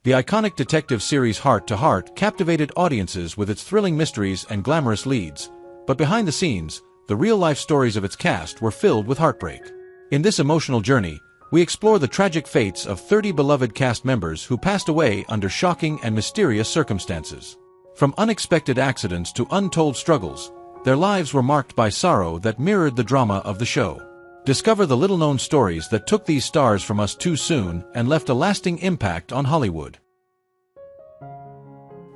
The iconic detective series Hart to Hart captivated audiences with its thrilling mysteries and glamorous leads, but behind the scenes, the real-life stories of its cast were filled with heartbreak. In this emotional journey, we explore the tragic fates of 30 beloved cast members who passed away under shocking and mysterious circumstances. From unexpected accidents to untold struggles, their lives were marked by sorrow that mirrored the drama of the show. Discover the little-known stories that took these stars from us too soon and left a lasting impact on Hollywood.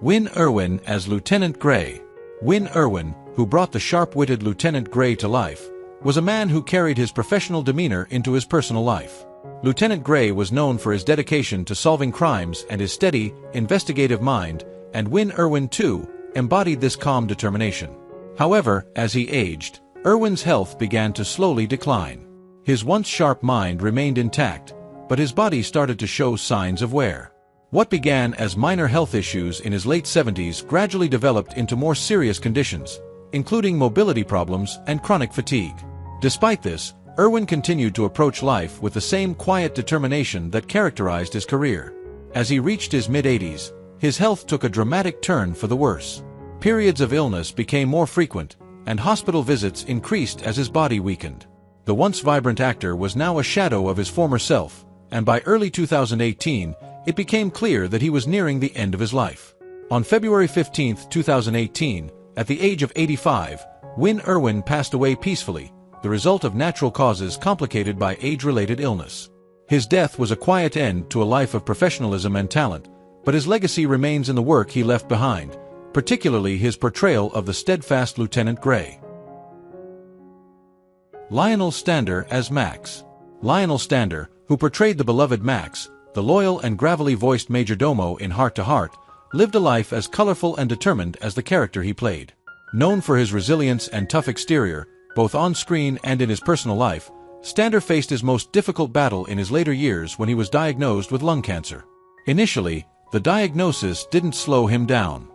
Win Irwin as Lieutenant Gray. Win Irwin, who brought the sharp-witted Lieutenant Gray to life, was a man who carried his professional demeanor into his personal life. Lieutenant Gray was known for his dedication to solving crimes and his steady, investigative mind, and Win Irwin, too, embodied this calm determination. However, as he aged, Irwin's health began to slowly decline. His once sharp mind remained intact, but his body started to show signs of wear. What began as minor health issues in his late 70s gradually developed into more serious conditions, including mobility problems and chronic fatigue. Despite this, Irwin continued to approach life with the same quiet determination that characterized his career. As he reached his mid-80s, his health took a dramatic turn for the worse. Periods of illness became more frequent, and hospital visits increased as his body weakened. The once vibrant actor was now a shadow of his former self, and by early 2018, it became clear that he was nearing the end of his life. On February 15, 2018, at the age of 85, Win Irwin passed away peacefully, the result of natural causes complicated by age-related illness. His death was a quiet end to a life of professionalism and talent, but his legacy remains in the work he left behind, particularly his portrayal of the steadfast Lieutenant Gray. Lionel Stander as Max. Lionel Stander, who portrayed the beloved Max, the loyal and gravelly-voiced majordomo in Hart to Hart, lived a life as colorful and determined as the character he played. Known for his resilience and tough exterior, both on screen and in his personal life, Stander faced his most difficult battle in his later years when he was diagnosed with lung cancer. Initially, the diagnosis didn't slow him down.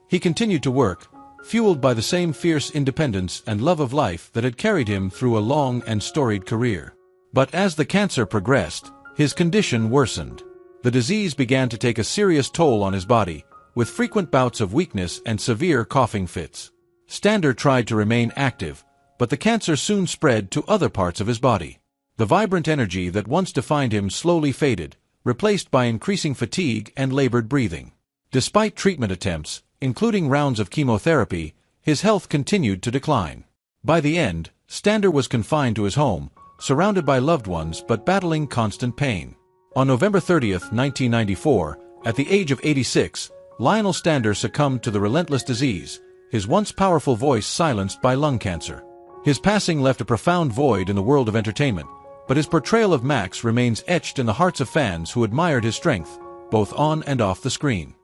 He continued to work, fueled by the same fierce independence and love of life that had carried him through a long and storied career. But as the cancer progressed, his condition worsened. The disease began to take a serious toll on his body, with frequent bouts of weakness and severe coughing fits. Stander tried to remain active, but the cancer soon spread to other parts of his body. The vibrant energy that once defined him slowly faded, replaced by increasing fatigue and labored breathing. Despite treatment attempts, including rounds of chemotherapy, his health continued to decline. By the end, Stander was confined to his home, surrounded by loved ones but battling constant pain. On November 30, 1994, at the age of 86, Lionel Stander succumbed to the relentless disease, his once powerful voice silenced by lung cancer. His passing left a profound void in the world of entertainment, but his portrayal of Max remains etched in the hearts of fans who admired his strength, both on and off the screen.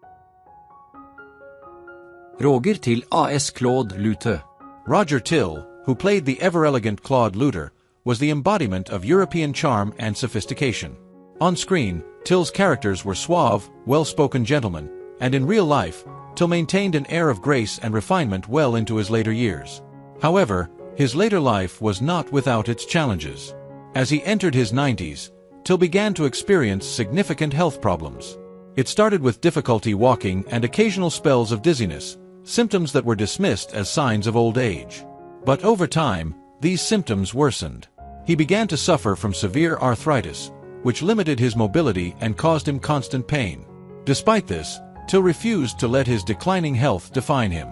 Roger till AS Claud Luther. Roger Till, who played the ever-elegant Claude Luther, was the embodiment of European charm and sophistication. On screen, Till's characters were suave, well-spoken gentlemen, and in real life, Till maintained an air of grace and refinement well into his later years. However, his later life was not without its challenges. As he entered his 90s, Till began to experience significant health problems. It started with difficulty walking and occasional spells of dizziness, symptoms that were dismissed as signs of old age. But over time, these symptoms worsened. He began to suffer from severe arthritis, which limited his mobility and caused him constant pain. Despite this, Till refused to let his declining health define him.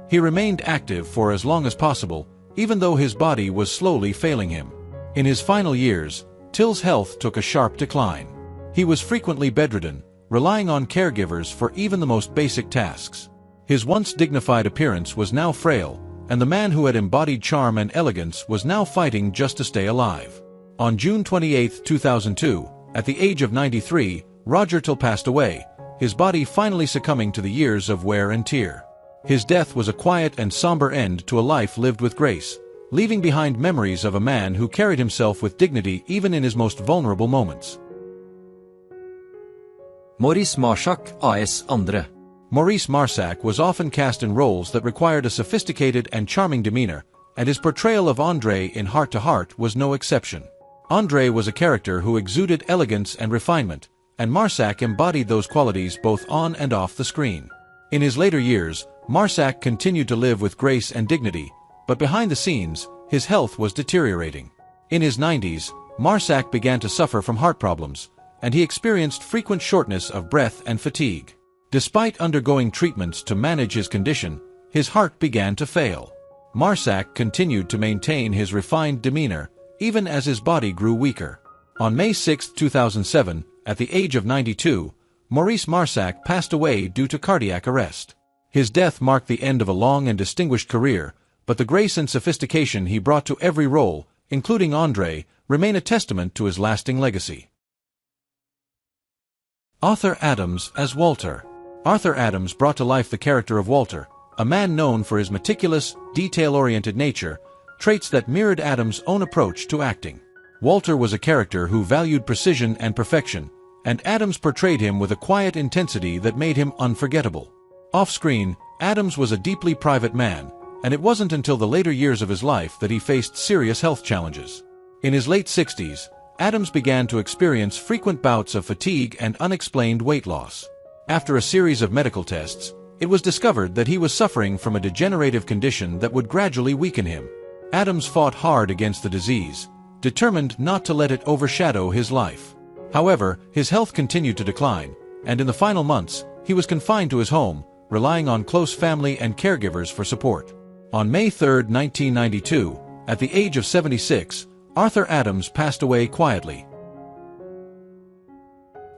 He remained active for as long as possible, even though his body was slowly failing him. In his final years, Till's health took a sharp decline. He was frequently bedridden, relying on caregivers for even the most basic tasks. His once dignified appearance was now frail, and the man who had embodied charm and elegance was now fighting just to stay alive. On June 28, 2002, at the age of 93, Roger Till passed away, his body finally succumbing to the years of wear and tear. His death was a quiet and somber end to a life lived with grace, leaving behind memories of a man who carried himself with dignity even in his most vulnerable moments. Maurice Marak AS Andre. Maurice Marak was often cast in roles that required a sophisticated and charming demeanor, and his portrayal of André in Hart to Hart was no exception. André was a character who exuded elegance and refinement, and Marak embodied those qualities both on and off the screen. In his later years, Marak continued to live with grace and dignity, but behind the scenes, his health was deteriorating. In his 90s, Marak began to suffer from heart problems, and he experienced frequent shortness of breath and fatigue. Despite undergoing treatments to manage his condition, his heart began to fail. Marak continued to maintain his refined demeanor, even as his body grew weaker. On May 6, 2007, at the age of 92, Maurice Marak passed away due to cardiac arrest. His death marked the end of a long and distinguished career, but the grace and sophistication he brought to every role, including Andre, remain a testament to his lasting legacy. Arthur Adams as Walter. Arthur Adams brought to life the character of Walter, a man known for his meticulous, detail-oriented nature, traits that mirrored Adams' own approach to acting. Walter was a character who valued precision and perfection, and Adams portrayed him with a quiet intensity that made him unforgettable. Off-screen, Adams was a deeply private man, and it wasn't until the later years of his life that he faced serious health challenges. In his late 60s, Adams began to experience frequent bouts of fatigue and unexplained weight loss. After a series of medical tests, it was discovered that he was suffering from a degenerative condition that would gradually weaken him. Adams fought hard against the disease, determined not to let it overshadow his life. However, his health continued to decline, and in the final months, he was confined to his home, relying on close family and caregivers for support. On May 3, 1992, at the age of 76, Arthur Adams passed away quietly.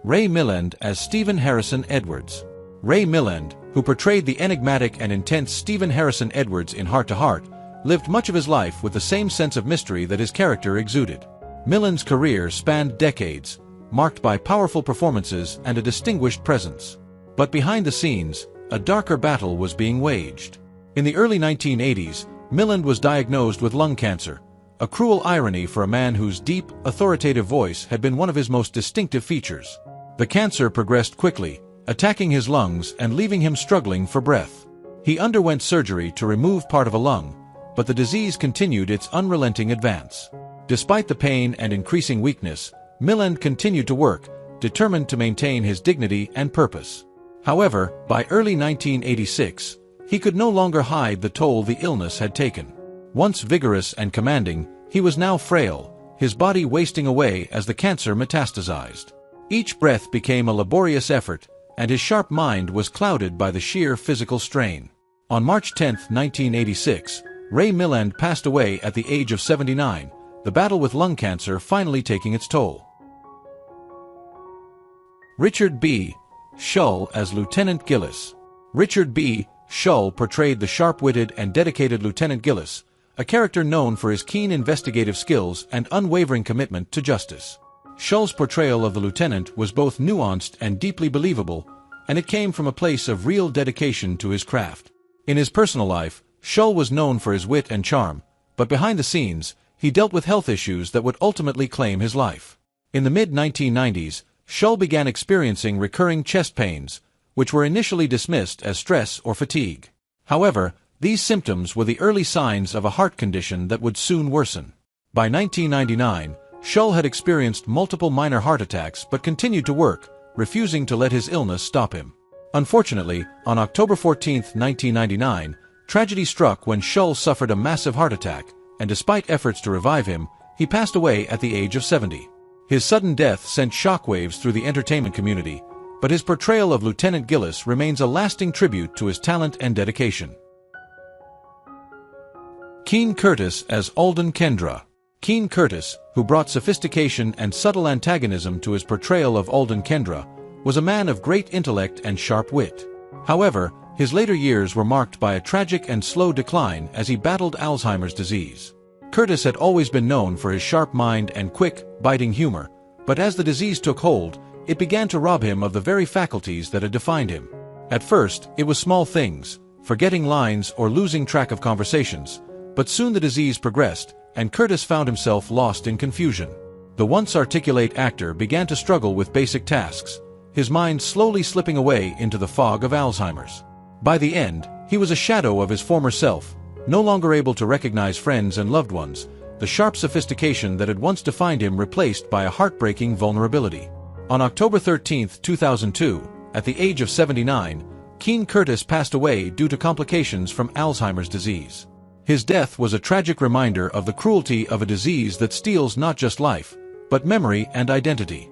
Ray Milland as Stephen Harrison Edwards. Ray Milland, who portrayed the enigmatic and intense Stephen Harrison Edwards in Hart to Hart, lived much of his life with the same sense of mystery that his character exuded. Milland's career spanned decades, marked by powerful performances and a distinguished presence. But behind the scenes, a darker battle was being waged. In the early 1980s, Milland was diagnosed with lung cancer, a cruel irony for a man whose deep, authoritative voice had been one of his most distinctive features. The cancer progressed quickly, attacking his lungs and leaving him struggling for breath. He underwent surgery to remove part of a lung, but the disease continued its unrelenting advance. Despite the pain and increasing weakness, Milland continued to work, determined to maintain his dignity and purpose. However, by early 1986, he could no longer hide the toll the illness had taken. Once vigorous and commanding, he was now frail, his body wasting away as the cancer metastasized. Each breath became a laborious effort, and his sharp mind was clouded by the sheer physical strain. On March 10, 1986, Ray Milland passed away at the age of 79, the battle with lung cancer finally taking its toll. Richard B. Shull as Lieutenant Gillis. Richard B. Shull portrayed the sharp-witted and dedicated Lieutenant Gillis, a character known for his keen investigative skills and unwavering commitment to justice. Shull's portrayal of the lieutenant was both nuanced and deeply believable, and it came from a place of real dedication to his craft. In his personal life, Shull was known for his wit and charm, but behind the scenes, he dealt with health issues that would ultimately claim his life. In the mid-1990s, Shull began experiencing recurring chest pains, which were initially dismissed as stress or fatigue. However, these symptoms were the early signs of a heart condition that would soon worsen. By 1999, Shull had experienced multiple minor heart attacks but continued to work, refusing to let his illness stop him. Unfortunately, on October 14, 1999, tragedy struck when Shull suffered a massive heart attack, and despite efforts to revive him, he passed away at the age of 70. His sudden death sent shockwaves through the entertainment community, but his portrayal of Lieutenant Gillis remains a lasting tribute to his talent and dedication. Keane Curtis as Alden Kendra. Keane Curtis, who brought sophistication and subtle antagonism to his portrayal of Alden Kendra, was a man of great intellect and sharp wit. However, his later years were marked by a tragic and slow decline as he battled Alzheimer's disease. Curtis had always been known for his sharp mind and quick, biting humor, but as the disease took hold, it began to rob him of the very faculties that had defined him. At first, it was small things, forgetting lines or losing track of conversations, but soon the disease progressed, and Curtis found himself lost in confusion. The once articulate actor began to struggle with basic tasks, his mind slowly slipping away into the fog of Alzheimer's. By the end, he was a shadow of his former self, no longer able to recognize friends and loved ones, the sharp sophistication that had once defined him replaced by a heartbreaking vulnerability. On October 13, 2002, at the age of 79, Keane Curtis passed away due to complications from Alzheimer's disease. His death was a tragic reminder of the cruelty of a disease that steals not just life, but memory and identity.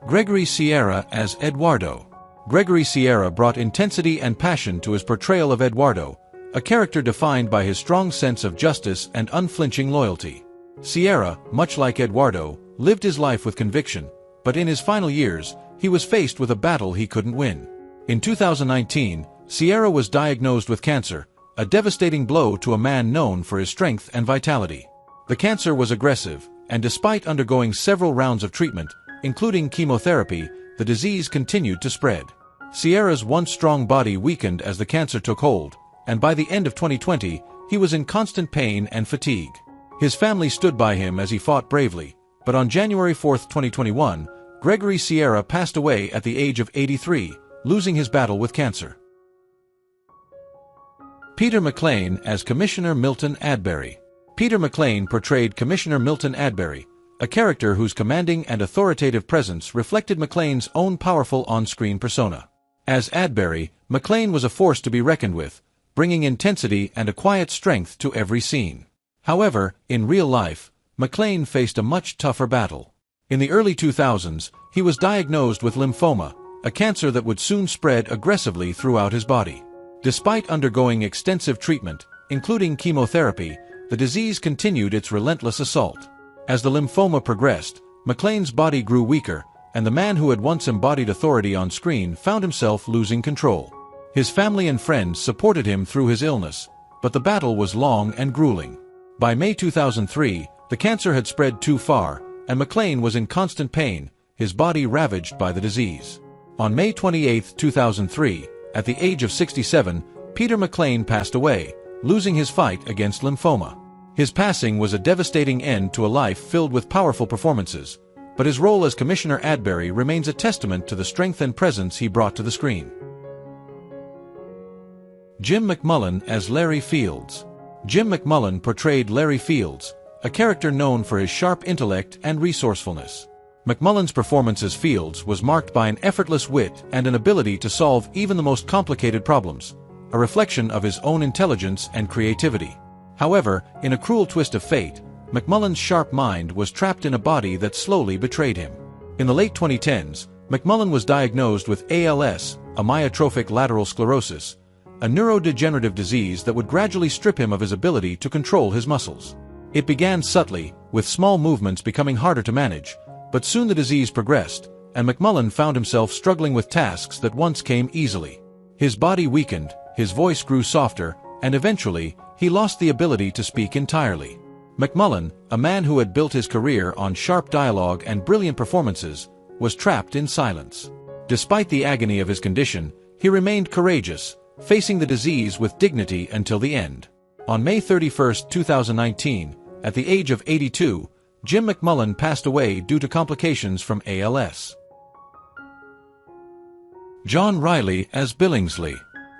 Gregory Sierra as Eduardo. Gregory Sierra brought intensity and passion to his portrayal of Eduardo, a character defined by his strong sense of justice and unflinching loyalty. Sierra, much like Eduardo, lived his life with conviction, but in his final years, he was faced with a battle he couldn't win. In 2019, Sierra was diagnosed with cancer, a devastating blow to a man known for his strength and vitality. The cancer was aggressive, and despite undergoing several rounds of treatment, including chemotherapy, the disease continued to spread. Sierra's once strong body weakened as the cancer took hold, and by the end of 2020, he was in constant pain and fatigue. His family stood by him as he fought bravely, but on January 4, 2021, Gregory Sierra passed away at the age of 83, losing his battle with cancer. Peter McLean as Commissioner Milton Adberry. Peter McLean portrayed Commissioner Milton Adberry, a character whose commanding and authoritative presence reflected McLean's own powerful on-screen persona. As Adberry, McLean was a force to be reckoned with, bringing intensity and a quiet strength to every scene. However, in real life, McLean faced a much tougher battle. In the early 2000s, he was diagnosed with lymphoma, a cancer that would soon spread aggressively throughout his body. Despite undergoing extensive treatment, including chemotherapy, the disease continued its relentless assault. As the lymphoma progressed, McLean's body grew weaker, and the man who had once embodied authority on screen found himself losing control. His family and friends supported him through his illness, but the battle was long and grueling. By May 2003, the cancer had spread too far, and McLean was in constant pain, his body ravaged by the disease. On May 28, 2003, at the age of 67, Peter McLean passed away, losing his fight against lymphoma. His passing was a devastating end to a life filled with powerful performances, but his role as Commissioner Adberry remains a testament to the strength and presence he brought to the screen. Jim McMullen as Larry Fields. Jim McMullen portrayed Larry Fields, a character known for his sharp intellect and resourcefulness. McMullen's performance as Fields was marked by an effortless wit and an ability to solve even the most complicated problems, a reflection of his own intelligence and creativity. However, in a cruel twist of fate, McMullen's sharp mind was trapped in a body that slowly betrayed him. In the late 2010s, McMullen was diagnosed with ALS, amyotrophic lateral sclerosis, a neurodegenerative disease that would gradually strip him of his ability to control his muscles. It began subtly, with small movements becoming harder to manage, but soon the disease progressed, and McMullen found himself struggling with tasks that once came easily. His body weakened, his voice grew softer, and eventually, he lost the ability to speak entirely. McMullen, a man who had built his career on sharp dialogue and brilliant performances, was trapped in silence. Despite the agony of his condition, he remained courageous, facing the disease with dignity until the end. On May 31, 2019, at the age of 82, Jim McMullen passed away due to complications from ALS. John Riley as Billingsley.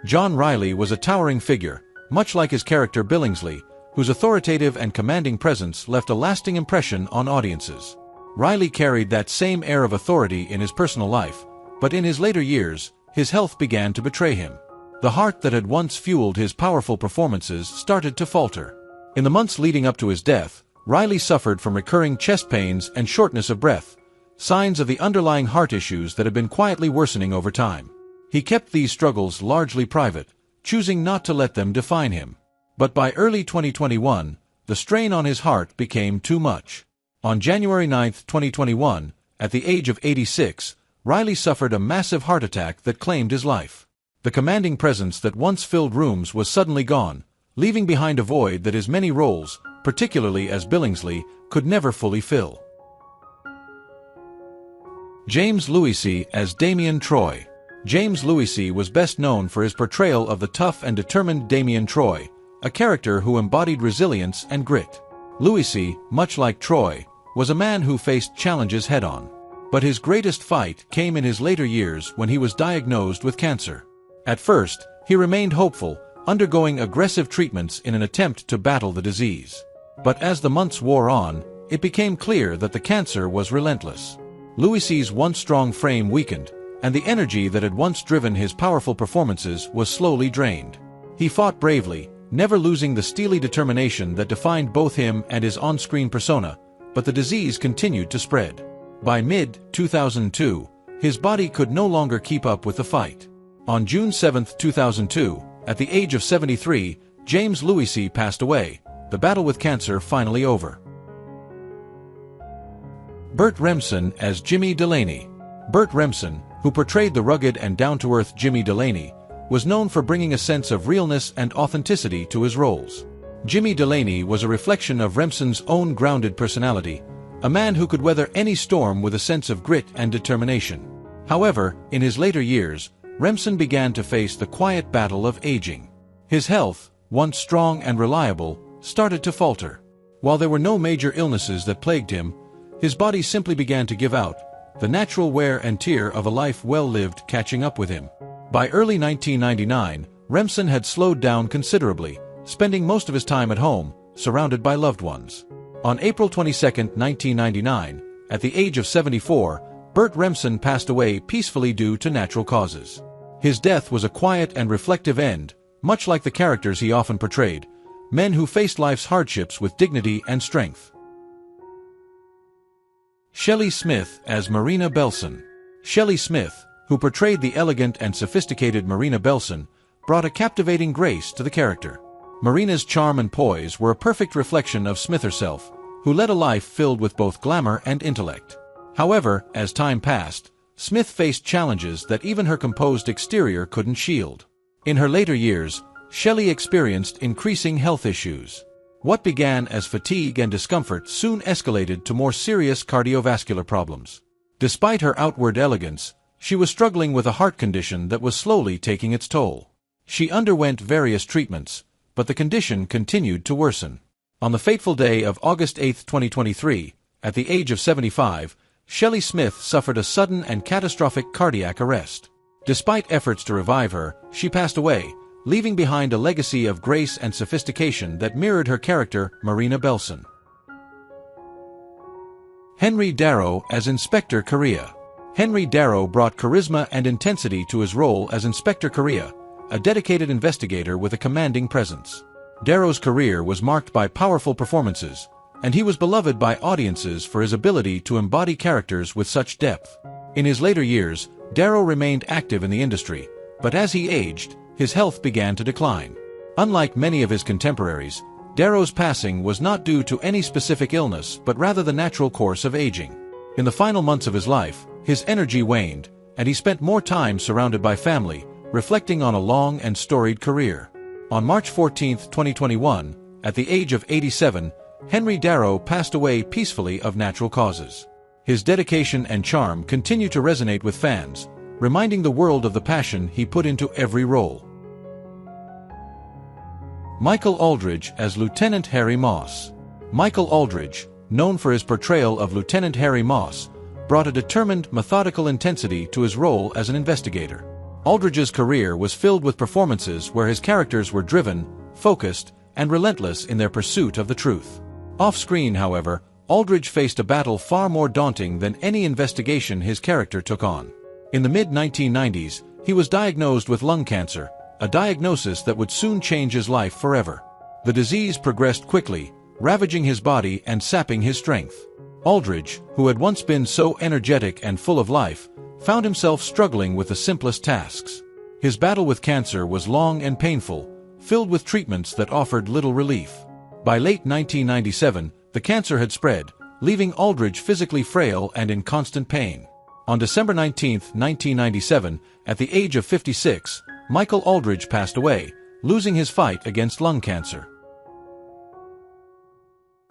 John Riley was a towering figure, much like his character Billingsley, whose authoritative and commanding presence left a lasting impression on audiences. Riley carried that same air of authority in his personal life, but in his later years, his health began to betray him. The heart that had once fueled his powerful performances started to falter. In the months leading up to his death, Riley suffered from recurring chest pains and shortness of breath, signs of the underlying heart issues that had been quietly worsening over time. He kept these struggles largely private, choosing not to let them define him. But by early 2021, the strain on his heart became too much. On January 9, 2021, at the age of 86, Riley suffered a massive heart attack that claimed his life. The commanding presence that once filled rooms was suddenly gone, leaving behind a void that his many roles, particularly as Billingsley, could never fully fill. James Louisi as Damien Troy. James Louisi was best known for his portrayal of the tough and determined Damien Troy, a character who embodied resilience and grit. Louisi, much like Troy, was a man who faced challenges head-on. But his greatest fight came in his later years when he was diagnosed with cancer. At first, he remained hopeful, undergoing aggressive treatments in an attempt to battle the disease. But as the months wore on, it became clear that the cancer was relentless. Louisi's once strong frame weakened, and the energy that had once driven his powerful performances was slowly drained. He fought bravely, never losing the steely determination that defined both him and his on-screen persona, but the disease continued to spread. By mid-2002, his body could no longer keep up with the fight. On June 7, 2002, at the age of 73, James Louisi passed away, the battle with cancer finally over. Burt Remsen as Jimmy Delaney. Burt Remsen, who portrayed the rugged and down-to-earth Jimmy Delaney, was known for bringing a sense of realness and authenticity to his roles. Jimmy Delaney was a reflection of Remsen's own grounded personality, a man who could weather any storm with a sense of grit and determination. However, in his later years, Remsen began to face the quiet battle of aging. His health, once strong and reliable, started to falter. While there were no major illnesses that plagued him, his body simply began to give out, the natural wear and tear of a life well lived catching up with him. By early 1999, Remsen had slowed down considerably, spending most of his time at home, surrounded by loved ones. On April 22, 1999, at the age of 74, Burt Remsen passed away peacefully due to natural causes. His death was a quiet and reflective end, much like the characters he often portrayed, men who faced life's hardships with dignity and strength. Shelly Smith as Marina Belson. Shelly Smith, who portrayed the elegant and sophisticated Marina Belson, brought a captivating grace to the character. Marina's charm and poise were a perfect reflection of Smith herself, who led a life filled with both glamour and intellect. However, as time passed, Smith faced challenges that even her composed exterior couldn't shield. In her later years, Shelly experienced increasing health issues. What began as fatigue and discomfort soon escalated to more serious cardiovascular problems. Despite her outward elegance, she was struggling with a heart condition that was slowly taking its toll. She underwent various treatments, but the condition continued to worsen. On the fateful day of August 8, 2023, at the age of 75, Shelly Smith suffered a sudden and catastrophic cardiac arrest. Despite efforts to revive her, she passed away, leaving behind a legacy of grace and sophistication that mirrored her character, Marina Belson. Henry Darrow as Inspector Correa. Henry Darrow brought charisma and intensity to his role as Inspector Correa, a dedicated investigator with a commanding presence. Darrow's career was marked by powerful performances, and he was beloved by audiences for his ability to embody characters with such depth. In his later years, Darrow remained active in the industry, but as he aged, his health began to decline. Unlike many of his contemporaries, Darrow's passing was not due to any specific illness but rather the natural course of aging. In the final months of his life, his energy waned, and he spent more time surrounded by family, reflecting on a long and storied career. On March 14, 2021, at the age of 87, Henry Darrow passed away peacefully of natural causes. His dedication and charm continue to resonate with fans, reminding the world of the passion he put into every role. Michael Aldridge as Lieutenant Harry Moss. Michael Aldridge, known for his portrayal of Lieutenant Harry Moss, brought a determined, methodical intensity to his role as an investigator. Aldridge's career was filled with performances where his characters were driven, focused, and relentless in their pursuit of the truth. Off-screen, however, Aldridge faced a battle far more daunting than any investigation his character took on. In the mid-1990s, he was diagnosed with lung cancer, a diagnosis that would soon change his life forever. The disease progressed quickly, ravaging his body and sapping his strength. Aldridge, who had once been so energetic and full of life, found himself struggling with the simplest tasks. His battle with cancer was long and painful, filled with treatments that offered little relief. By late 1997, the cancer had spread, leaving Aldridge physically frail and in constant pain. On December 19, 1997, at the age of 56, Michael Aldridge passed away, losing his fight against lung cancer.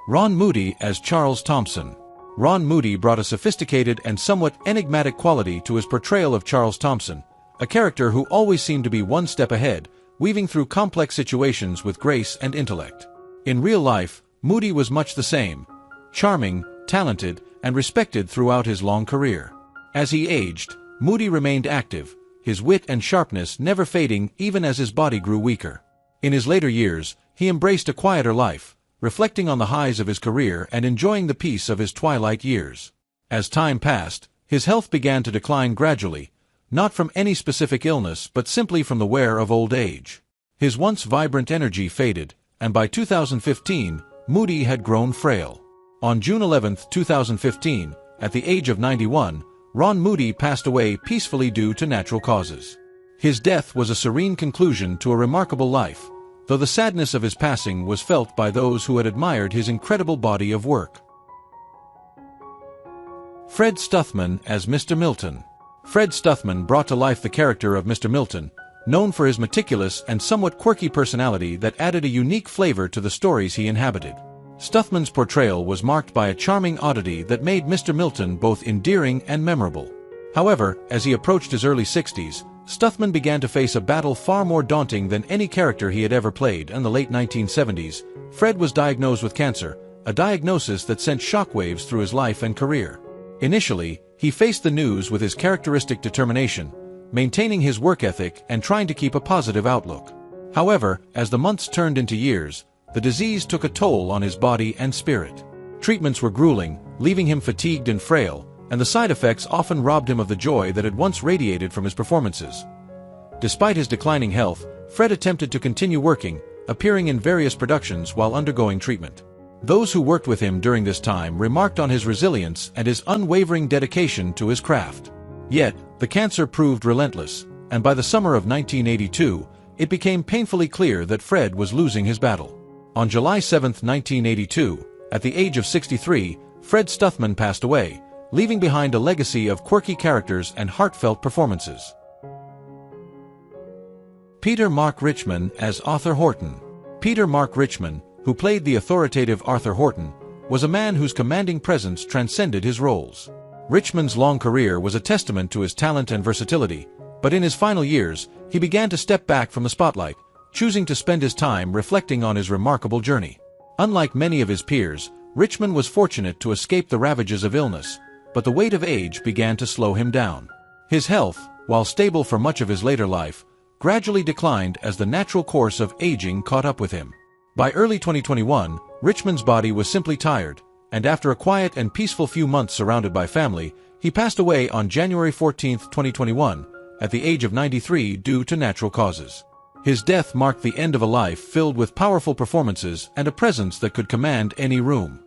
Ron Moody as Charles Thompson. Ron Moody brought a sophisticated and somewhat enigmatic quality to his portrayal of Charles Thompson, a character who always seemed to be one step ahead, weaving through complex situations with grace and intellect. In real life, Moody was much the same, charming, talented, and respected throughout his long career. As he aged, Moody remained active, his wit and sharpness never fading even as his body grew weaker. In his later years, he embraced a quieter life, reflecting on the highs of his career and enjoying the peace of his twilight years. As time passed, his health began to decline gradually, not from any specific illness but simply from the wear of old age. His once vibrant energy faded, and by 2015, Moody had grown frail. On June 11, 2015, at the age of 91, Ron Moody passed away peacefully due to natural causes. His death was a serene conclusion to a remarkable life, though the sadness of his passing was felt by those who had admired his incredible body of work. Fred Stuffman as Mr. Milton. Fred Stuffman brought to life the character of Mr. Milton, known for his meticulous and somewhat quirky personality that added a unique flavor to the stories he inhabited. Stuffman's portrayal was marked by a charming oddity that made Mr. Milton both endearing and memorable. However, as he approached his early 60s, Stuffman began to face a battle far more daunting than any character he had ever played. In the late 1970s, Fred was diagnosed with cancer, a diagnosis that sent shockwaves through his life and career. Initially, he faced the news with his characteristic determination, maintaining his work ethic and trying to keep a positive outlook. However, as the months turned into years, the disease took a toll on his body and spirit. Treatments were grueling, leaving him fatigued and frail, and the side effects often robbed him of the joy that had once radiated from his performances. Despite his declining health, Fred attempted to continue working, appearing in various productions while undergoing treatment. Those who worked with him during this time remarked on his resilience and his unwavering dedication to his craft. Yet, the cancer proved relentless, and by the summer of 1982, it became painfully clear that Fred was losing his battle. On July 7, 1982, at the age of 63, Fred Stuffman passed away, leaving behind a legacy of quirky characters and heartfelt performances. Peter Mark Richmond as Arthur Horton. Peter Mark Richmond, who played the authoritative Arthur Horton, was a man whose commanding presence transcended his roles. Richmond's long career was a testament to his talent and versatility, but in his final years, he began to step back from the spotlight, choosing to spend his time reflecting on his remarkable journey. Unlike many of his peers, Richmond was fortunate to escape the ravages of illness, but the weight of age began to slow him down. His health, while stable for much of his later life, gradually declined as the natural course of aging caught up with him. By early 2021, Richmond's body was simply tired, and after a quiet and peaceful few months surrounded by family, he passed away on January 14, 2021, at the age of 93 due to natural causes. His death marked the end of a life filled with powerful performances and a presence that could command any room.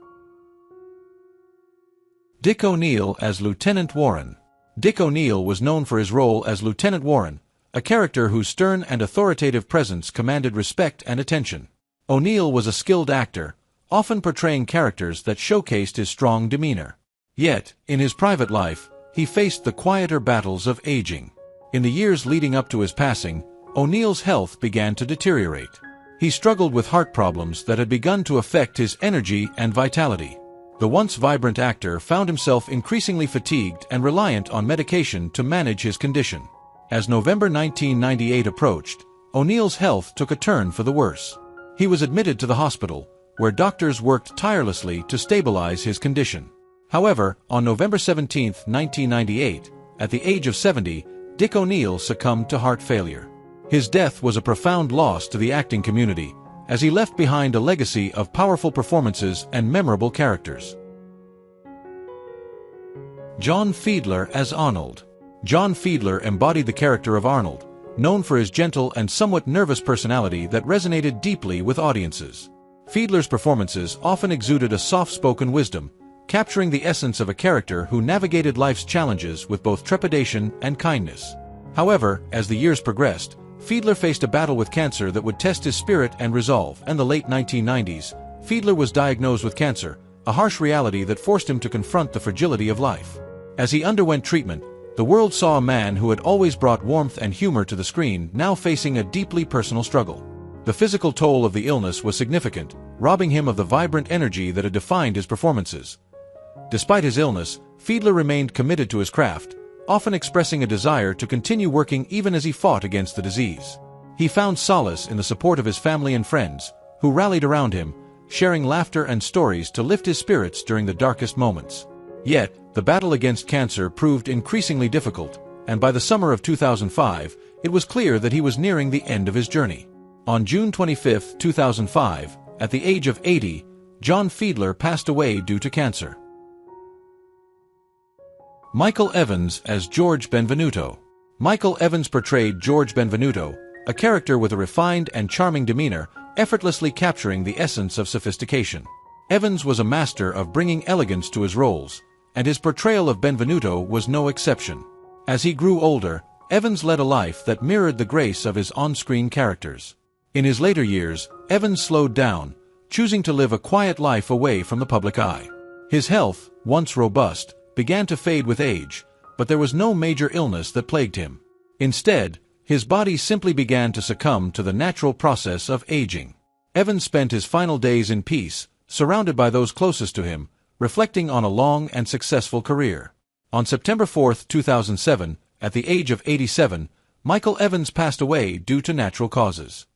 Dick ONeal as Lieutenant Warren. Dick ONeal was known for his role as Lieutenant Warren, a character whose stern and authoritative presence commanded respect and attention. ONeal was a skilled actor, often portraying characters that showcased his strong demeanor. Yet, in his private life, he faced the quieter battles of aging. In the years leading up to his passing, ONeal's health began to deteriorate. He struggled with heart problems that had begun to affect his energy and vitality. The once vibrant actor found himself increasingly fatigued and reliant on medication to manage his condition. As November 1998 approached, ONeal's health took a turn for the worse. He was admitted to the hospital, where doctors worked tirelessly to stabilize his condition. However, on November 17, 1998, at the age of 70, Dick ONeal succumbed to heart failure. His death was a profound loss to the acting community, as he left behind a legacy of powerful performances and memorable characters. John Feedler as Arnold. John Feedler embodied the character of Arnold, known for his gentle and somewhat nervous personality that resonated deeply with audiences. Feedler's performances often exuded a soft-spoken wisdom, capturing the essence of a character who navigated life's challenges with both trepidation and kindness. However, as the years progressed, Feedler faced a battle with cancer that would test his spirit and resolve. In the late 1990s, Feedler was diagnosed with cancer, a harsh reality that forced him to confront the fragility of life. As he underwent treatment, the world saw a man who had always brought warmth and humor to the screen now facing a deeply personal struggle. The physical toll of the illness was significant, robbing him of the vibrant energy that had defined his performances. Despite his illness, Feedler remained committed to his craft, often expressing a desire to continue working even as he fought against the disease. He found solace in the support of his family and friends, who rallied around him, sharing laughter and stories to lift his spirits during the darkest moments. Yet, the battle against cancer proved increasingly difficult, and by the summer of 2005, it was clear that he was nearing the end of his journey. On June 25, 2005, at the age of 80, John Feedler passed away due to cancer. Michael Evans as George Benvenuto. Michael Evans portrayed George Benvenuto, a character with a refined and charming demeanor, effortlessly capturing the essence of sophistication. Evans was a master of bringing elegance to his roles, and his portrayal of Benvenuto was no exception. As he grew older, Evans led a life that mirrored the grace of his on-screen characters. In his later years, Evans slowed down, choosing to live a quiet life away from the public eye. His health, once robust, began to fade with age, but there was no major illness that plagued him. Instead, his body simply began to succumb to the natural process of aging. Evans spent his final days in peace, surrounded by those closest to him, reflecting on a long and successful career. On September 4, 2007, at the age of 87, Michael Evans passed away due to natural causes.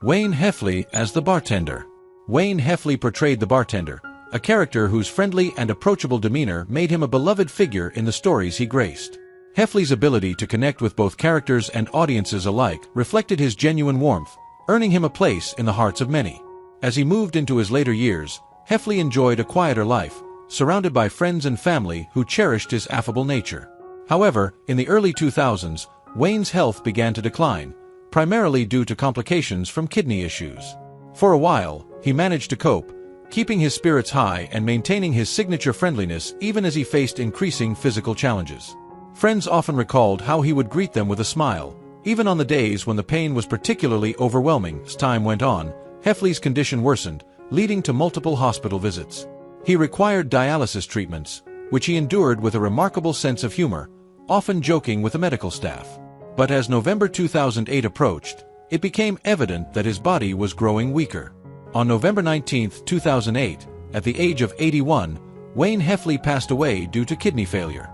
Wayne Heffley as the bartender. Wayne Heffley portrayed the bartender, a character whose friendly and approachable demeanor made him a beloved figure in the stories he graced. Heffley's ability to connect with both characters and audiences alike reflected his genuine warmth, earning him a place in the hearts of many. As he moved into his later years, Heffley enjoyed a quieter life, surrounded by friends and family who cherished his affable nature. However, in the early 2000s, Wayne's health began to decline, primarily due to complications from kidney issues. For a while, he managed to cope, keeping his spirits high and maintaining his signature friendliness even as he faced increasing physical challenges. Friends often recalled how he would greet them with a smile, even on the days when the pain was particularly overwhelming. As time went on, Heffley's condition worsened, leading to multiple hospital visits. He required dialysis treatments, which he endured with a remarkable sense of humor, often joking with the medical staff. But as November 2008 approached, it became evident that his body was growing weaker. On November 19, 2008, at the age of 81, Wayne Heffley passed away due to kidney failure.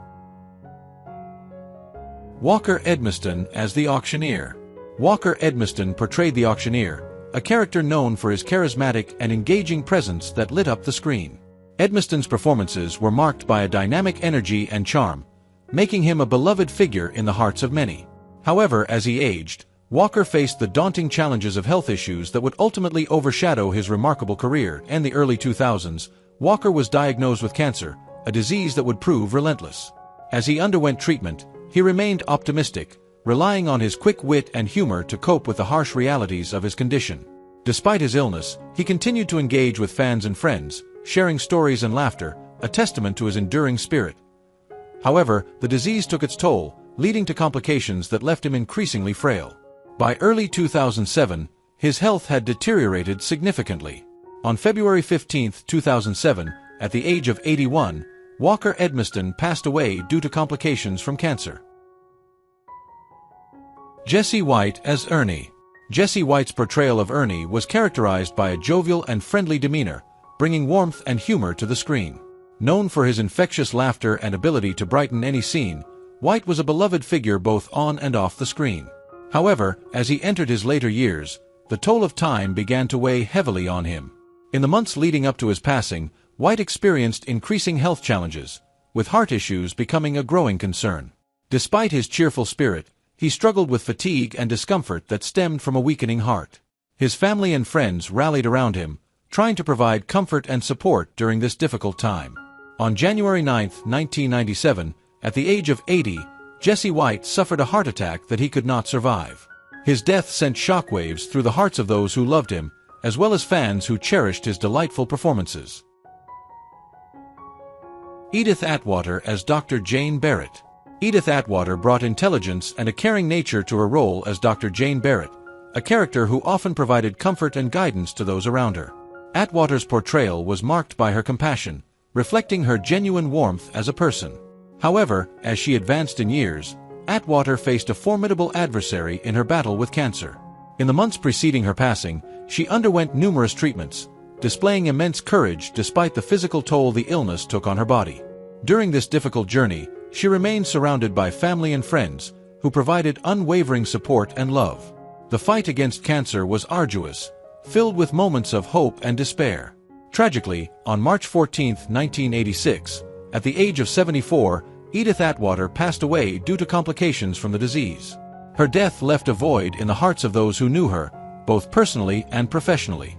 Walker Edmiston as the auctioneer. Walker Edmiston portrayed the auctioneer, a character known for his charismatic and engaging presence that lit up the screen. Edmiston's performances were marked by a dynamic energy and charm, making him a beloved figure in the hearts of many. However, as he aged, Walker faced the daunting challenges of health issues that would ultimately overshadow his remarkable career. In the early 2000s, Walker was diagnosed with cancer, a disease that would prove relentless. As he underwent treatment, he remained optimistic, relying on his quick wit and humor to cope with the harsh realities of his condition. Despite his illness, he continued to engage with fans and friends, sharing stories and laughter, a testament to his enduring spirit. However, the disease took its toll, leading to complications that left him increasingly frail. By early 2007, his health had deteriorated significantly. On February 15, 2007, at the age of 81, Walker Edmiston passed away due to complications from cancer. Jesse White as Ernie. Jesse White's portrayal of Ernie was characterized by a jovial and friendly demeanor, bringing warmth and humor to the screen. Known for his infectious laughter and ability to brighten any scene, White was a beloved figure both on and off the screen. However, as he entered his later years, the toll of time began to weigh heavily on him. In the months leading up to his passing, White experienced increasing health challenges, with heart issues becoming a growing concern. Despite his cheerful spirit, he struggled with fatigue and discomfort that stemmed from a weakening heart. His family and friends rallied around him, trying to provide comfort and support during this difficult time. On January 9, 1997, at the age of 80, Jesse White suffered a heart attack that he could not survive. His death sent shockwaves through the hearts of those who loved him, as well as fans who cherished his delightful performances. Edith Atwater as Dr. Jane Barrett. Edith Atwater brought intelligence and a caring nature to her role as Dr. Jane Barrett, a character who often provided comfort and guidance to those around her. Atwater's portrayal was marked by her compassion, reflecting her genuine warmth as a person. However, as she advanced in years, Atwater faced a formidable adversary in her battle with cancer. In the months preceding her passing, she underwent numerous treatments, displaying immense courage despite the physical toll the illness took on her body. During this difficult journey, she remained surrounded by family and friends, who provided unwavering support and love. The fight against cancer was arduous, filled with moments of hope and despair. Tragically, on March 14, 1986, at the age of 74, Edith Atwater passed away due to complications from the disease. Her death left a void in the hearts of those who knew her, both personally and professionally.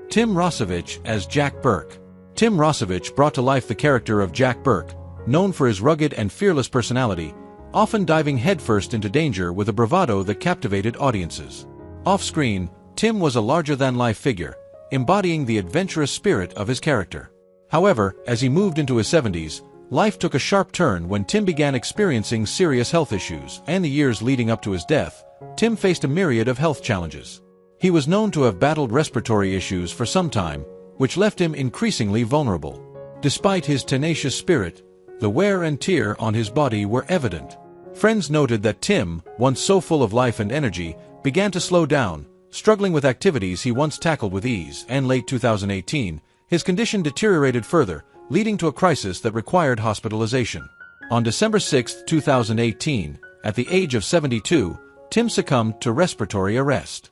Tim Rosovich as Jack Burke. Tim Rosovich brought to life the character of Jack Burke, known for his rugged and fearless personality, often diving headfirst into danger with a bravado that captivated audiences. Off-screen, Tim was a larger-than-life figure, embodying the adventurous spirit of his character. However, as he moved into his 70s, life took a sharp turn when Tim began experiencing serious health issues, and the years leading up to his death, Tim faced a myriad of health challenges. He was known to have battled respiratory issues for some time, which left him increasingly vulnerable. Despite his tenacious spirit, the wear and tear on his body were evident. Friends noted that Tim, once so full of life and energy, began to slow down, struggling with activities he once tackled with ease, and late 2018, his condition deteriorated further, leading to a crisis that required hospitalization. On December 6, 2018, at the age of 72, Tim succumbed to respiratory arrest.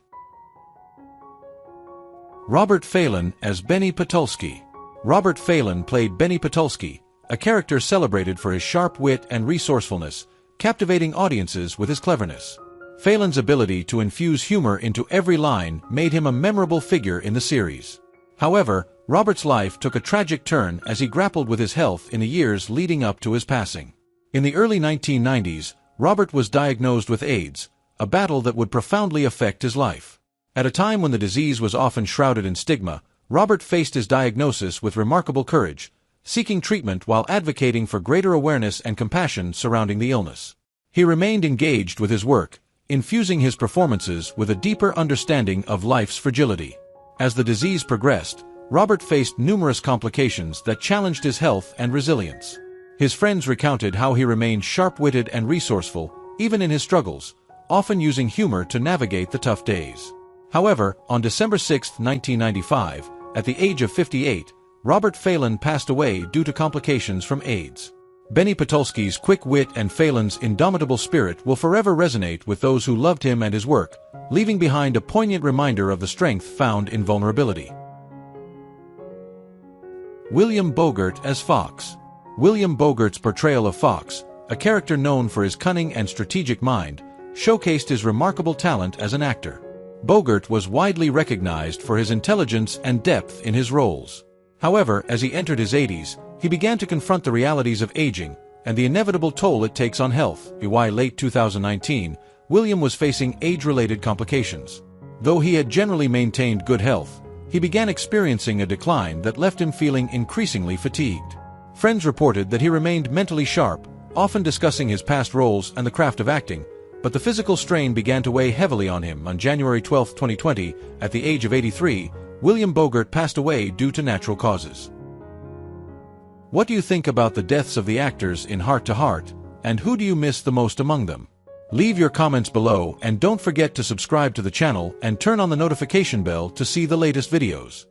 Robert Phelan as Benny Patulski. Robert Phelan played Benny Patulski, a character celebrated for his sharp wit and resourcefulness, captivating audiences with his cleverness. Phelan's ability to infuse humor into every line made him a memorable figure in the series. However, Robert's life took a tragic turn as he grappled with his health in the years leading up to his passing. In the early 1990s, Robert was diagnosed with AIDS, a battle that would profoundly affect his life. At a time when the disease was often shrouded in stigma, Robert faced his diagnosis with remarkable courage, seeking treatment while advocating for greater awareness and compassion surrounding the illness. He remained engaged with his work, infusing his performances with a deeper understanding of life's fragility. As the disease progressed, Robert faced numerous complications that challenged his health and resilience. His friends recounted how he remained sharp-witted and resourceful, even in his struggles, often using humor to navigate the tough days. However, on December 6, 1995, at the age of 58, Robert Phelan passed away due to complications from AIDS. Benny Patulski's quick wit and Phelan's indomitable spirit will forever resonate with those who loved him and his work, leaving behind a poignant reminder of the strength found in vulnerability. William Bogert as Fox. William Bogert's portrayal of Fox, a character known for his cunning and strategic mind, showcased his remarkable talent as an actor. Bogert was widely recognized for his intelligence and depth in his roles. However, as he entered his 80s, he began to confront the realities of aging and the inevitable toll it takes on health. By late 2019, William was facing age-related complications. Though he had generally maintained good health, he began experiencing a decline that left him feeling increasingly fatigued. Friends reported that he remained mentally sharp, often discussing his past roles and the craft of acting, but the physical strain began to weigh heavily on him. On January 12, 2020, at the age of 83, William Bogert passed away due to natural causes. What do you think about the deaths of the actors in Hart to Hart, and who do you miss the most among them? Leave your comments below and don't forget to subscribe to the channel and turn on the notification bell to see the latest videos.